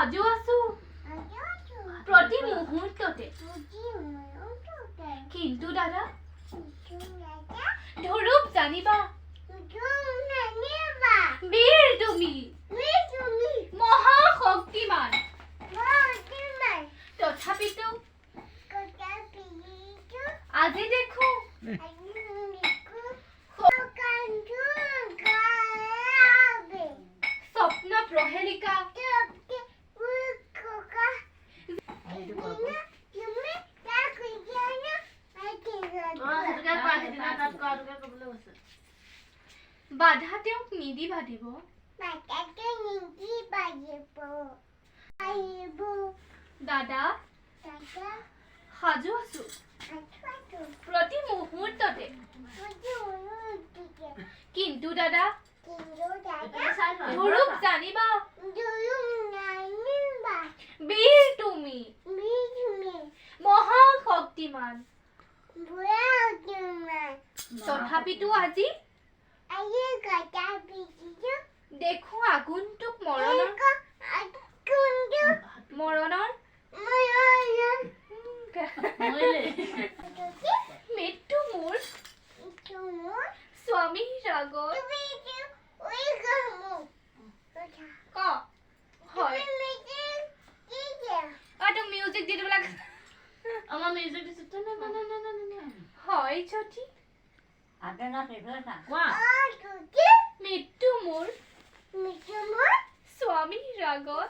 সাজু আছো প্ৰতি মুহূৰ্ততে কিন্তু দাদা ধৰূপ জানিবা বীৰ তুমি মহাশক্তিমান তথাপিতো আজি দেখো স্বপ্ন প্ৰহেলিকা বাধা তেওঁক নিদিবা দিব দাদা সাজু আছো প্ৰতি মুহূৰ্ততে কিন্তু দাদা ধৰূপ জানিবা বীৰ তুমি মহাশক্তিমান তথাপিতো আজি দেখো আগন্তুক মৰণৰ মৃত্যু মোৰ স্বামীৰ আগত হয় তো মিউজিক দি দিব লাগে আমার মিউজিক দিছে না না না না না হয় যদি আগে না ফেফড়ে না কোৱা মৃত্যু মোৰ স্বামীৰ আগত